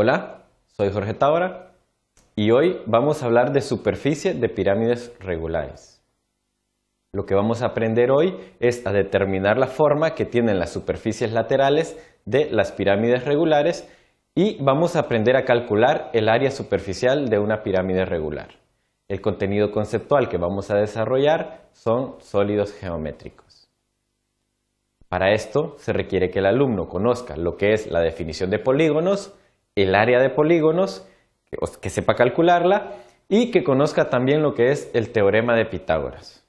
Hola, soy Jorge Tábara y hoy vamos a hablar de superficie de pirámides regulares. Lo que vamos a aprender hoy es a determinar la forma que tienen las superficies laterales de las pirámides regulares y vamos a aprender a calcular el área superficial de una pirámide regular. El contenido conceptual que vamos a desarrollar son sólidos geométricos. Para esto se requiere que el alumno conozca lo que es la definición de polígonos, el área de polígonos, que sepa calcularla y que conozca también lo que es el teorema de Pitágoras.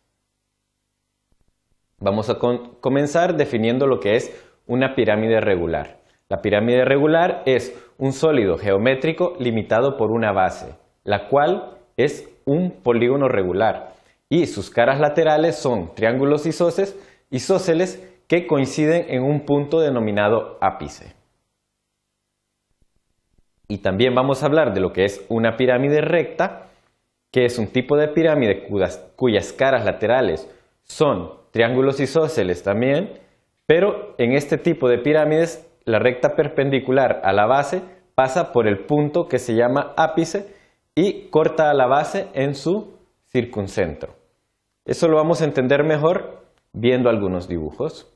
Vamos a comenzar definiendo lo que es una pirámide regular. La pirámide regular es un sólido geométrico limitado por una base, la cual es un polígono regular y sus caras laterales son triángulos isósceles que coinciden en un punto denominado ápice. Y también vamos a hablar de lo que es una pirámide recta, que es un tipo de pirámide cuyas caras laterales son triángulos isósceles también, pero en este tipo de pirámides la recta perpendicular a la base pasa por el punto que se llama ápice y corta a la base en su circuncentro. Eso lo vamos a entender mejor viendo algunos dibujos.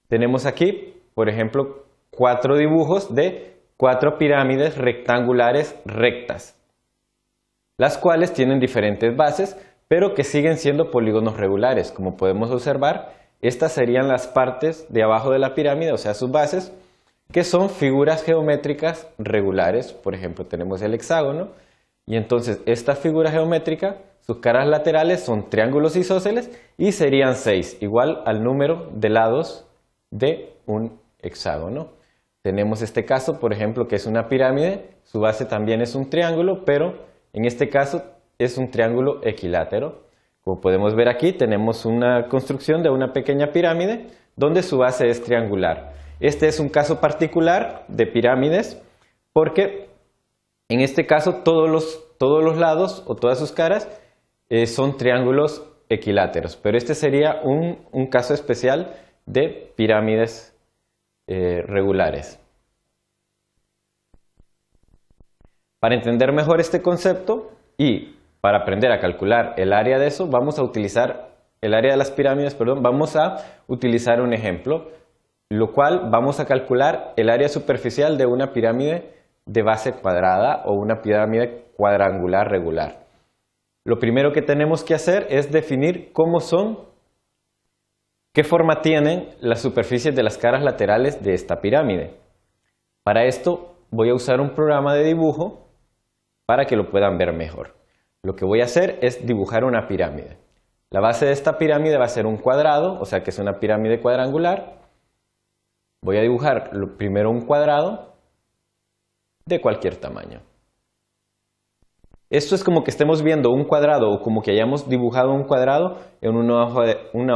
Tenemos aquí, por ejemplo, 4 dibujos de 4 pirámides rectangulares rectas, las cuales tienen diferentes bases, pero que siguen siendo polígonos regulares. Como podemos observar, estas serían las partes de abajo de la pirámide, o sea, sus bases, que son figuras geométricas regulares. Por ejemplo, tenemos el hexágono, y entonces esta figura geométrica, sus caras laterales son triángulos isósceles y serían 6, igual al número de lados de un hexágono. Tenemos este caso, por ejemplo, que es una pirámide, su base también es un triángulo, pero en este caso es un triángulo equilátero. Como podemos ver aquí, tenemos una construcción de una pequeña pirámide donde su base es triangular. Este es un caso particular de pirámides porque en este caso todos los lados o todas sus caras son triángulos equiláteros, pero este sería un caso especial de pirámides regulares. Para entender mejor este concepto y para aprender a calcular el área de eso, vamos a utilizar el área de las pirámides, vamos a utilizar un ejemplo, lo cual vamos a calcular el área superficial de una pirámide de base cuadrada o una pirámide cuadrangular regular. Lo primero que tenemos que hacer es definir qué forma tienen las superficies de las caras laterales de esta pirámide. Para esto voy a usar un programa de dibujo para que lo puedan ver mejor. Lo que voy a hacer es dibujar una pirámide. La base de esta pirámide va a ser un cuadrado, o sea que es una pirámide cuadrangular. Voy a dibujar primero un cuadrado de cualquier tamaño. Esto es como que estemos viendo un cuadrado o como que hayamos dibujado un cuadrado en una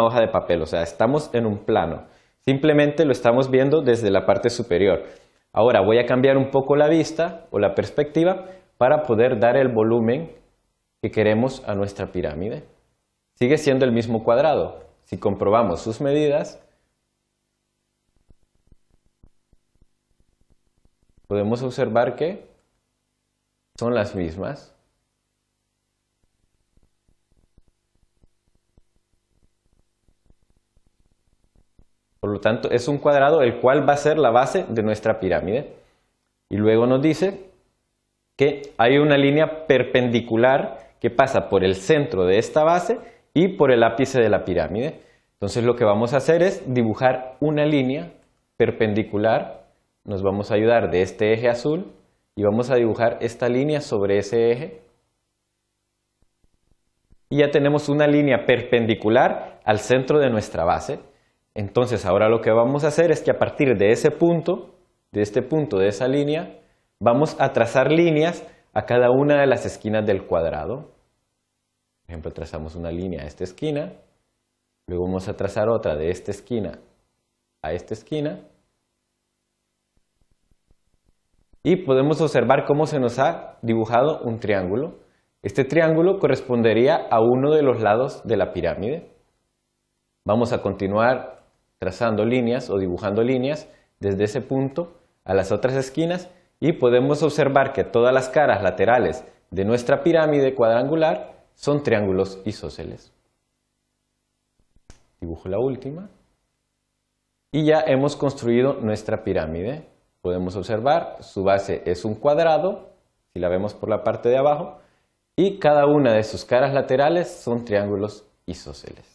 hoja de papel, o sea, estamos en un plano. Simplemente lo estamos viendo desde la parte superior. Ahora voy a cambiar un poco la vista o la perspectiva para poder dar el volumen que queremos a nuestra pirámide. Sigue siendo el mismo cuadrado. Si comprobamos sus medidas, podemos observar que son las mismas. Por lo tanto, es un cuadrado el cual va a ser la base de nuestra pirámide. Y luego nos dice que hay una línea perpendicular que pasa por el centro de esta base y por el ápice de la pirámide. Entonces lo que vamos a hacer es dibujar una línea perpendicular. Nos vamos a ayudar de este eje azul y vamos a dibujar esta línea sobre ese eje. Y ya tenemos una línea perpendicular al centro de nuestra base. Entonces ahora lo que vamos a hacer es que a partir de ese punto, de esa línea, vamos a trazar líneas a cada una de las esquinas del cuadrado. Por ejemplo, trazamos una línea a esta esquina, luego vamos a trazar otra de esta esquina a esta esquina. Y podemos observar cómo se nos ha dibujado un triángulo. Este triángulo correspondería a uno de los lados de la pirámide. Vamos a continuar trazando líneas o dibujando líneas desde ese punto a las otras esquinas y podemos observar que todas las caras laterales de nuestra pirámide cuadrangular son triángulos isósceles. Dibujo la última. Y ya hemos construido nuestra pirámide. Podemos observar, su base es un cuadrado, si la vemos por la parte de abajo, y cada una de sus caras laterales son triángulos isósceles.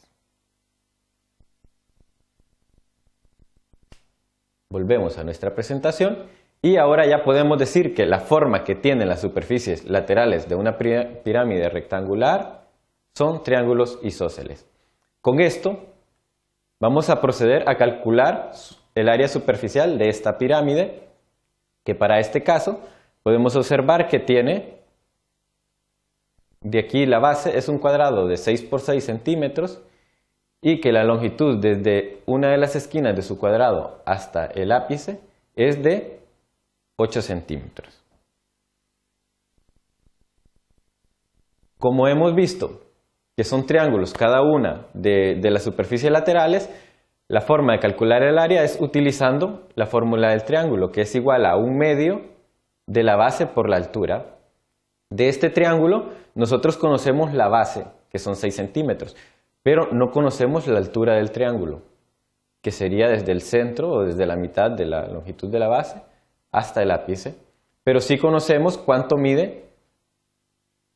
Volvemos a nuestra presentación y ahora ya podemos decir que la forma que tienen las superficies laterales de una pirámide rectangular son triángulos isósceles. Con esto vamos a proceder a calcular el área superficial de esta pirámide, que para este caso podemos observar que tiene, de aquí la base es un cuadrado de 6 por 6 centímetros y que la longitud desde una de las esquinas de su cuadrado hasta el ápice es de 8 centímetros. Como hemos visto que son triángulos cada una de las superficies laterales, la forma de calcular el área es utilizando la fórmula del triángulo, que es igual a 1/2 de la base por la altura. De este triángulo nosotros conocemos la base, que son 6 centímetros, pero no conocemos la altura del triángulo, que sería desde el centro o desde la mitad de la longitud de la base hasta el ápice, pero sí conocemos cuánto mide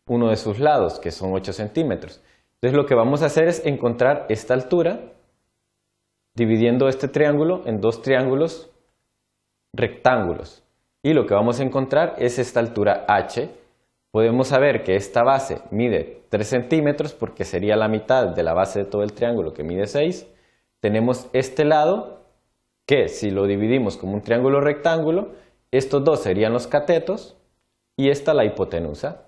uno de sus lados, que son 8 centímetros. Entonces lo que vamos a hacer es encontrar esta altura dividiendo este triángulo en dos triángulos rectángulos. Y lo que vamos a encontrar es esta altura h. Podemos saber que esta base mide 3 centímetros porque sería la mitad de la base de todo el triángulo, que mide 6. Tenemos este lado que, si lo dividimos como un triángulo rectángulo, estos dos serían los catetos y esta la hipotenusa.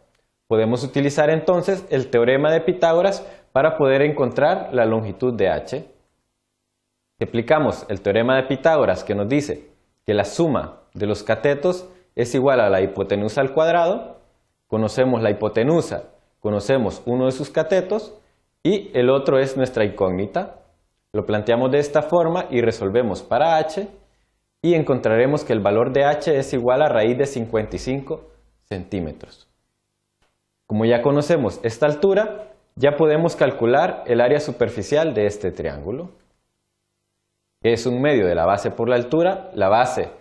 Podemos utilizar entonces el teorema de Pitágoras para poder encontrar la longitud de h. Si aplicamos el teorema de Pitágoras, que nos dice que la suma de los catetos es igual a la hipotenusa al cuadrado, conocemos la hipotenusa, conocemos uno de sus catetos y el otro es nuestra incógnita. Lo planteamos de esta forma y resolvemos para h y encontraremos que el valor de h es igual a raíz de 55 centímetros. Como ya conocemos esta altura, ya podemos calcular el área superficial de este triángulo. Es 1/2 de la base por la altura. La base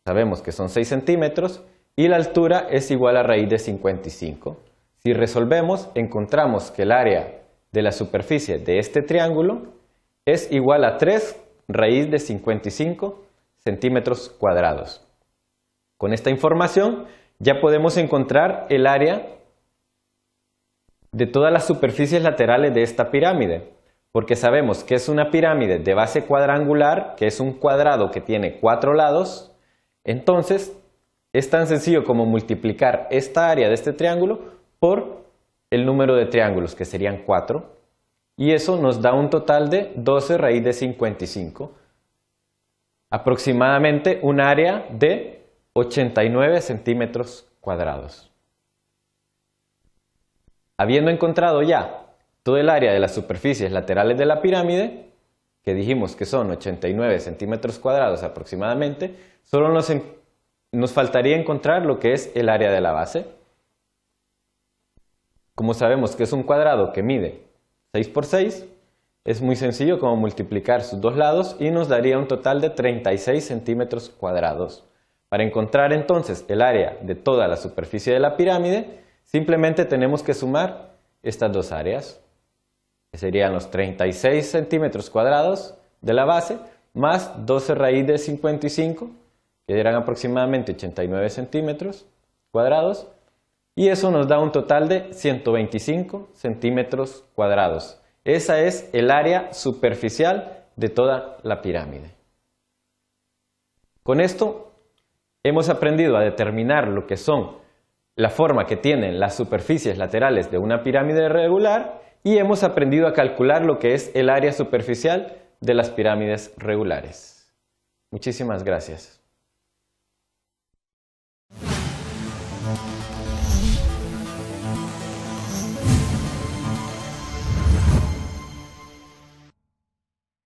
sabemos que son 6 centímetros y la altura es igual a raíz de 55. Si resolvemos, encontramos que el área de la superficie de este triángulo es igual a 3 raíz de 55 centímetros cuadrados. Con esta información ya podemos encontrar el área de todas las superficies laterales de esta pirámide, porque sabemos que es una pirámide de base cuadrangular, que es un cuadrado que tiene 4 lados. Entonces es tan sencillo como multiplicar esta área de este triángulo por el número de triángulos, que serían 4, y eso nos da un total de 12 raíz de 55, aproximadamente un área de 89 centímetros cuadrados. Habiendo encontrado ya todo el área de las superficies laterales de la pirámide, que dijimos que son 89 centímetros cuadrados aproximadamente, solo nos faltaría encontrar lo que es el área de la base. Como sabemos que es un cuadrado que mide 6 por 6, es muy sencillo como multiplicar sus dos lados y nos daría un total de 36 centímetros cuadrados. Para encontrar entonces el área de toda la superficie de la pirámide, simplemente tenemos que sumar estas dos áreas, que serían los 36 centímetros cuadrados de la base más 12 raíz de 55, que eran aproximadamente 89 centímetros cuadrados, y eso nos da un total de 125 centímetros cuadrados. Esa es el área superficial de toda la pirámide. Con esto hemos aprendido a determinar lo que son la forma que tienen las superficies laterales de una pirámide regular y hemos aprendido a calcular lo que es el área superficial de las pirámides regulares. Muchísimas gracias.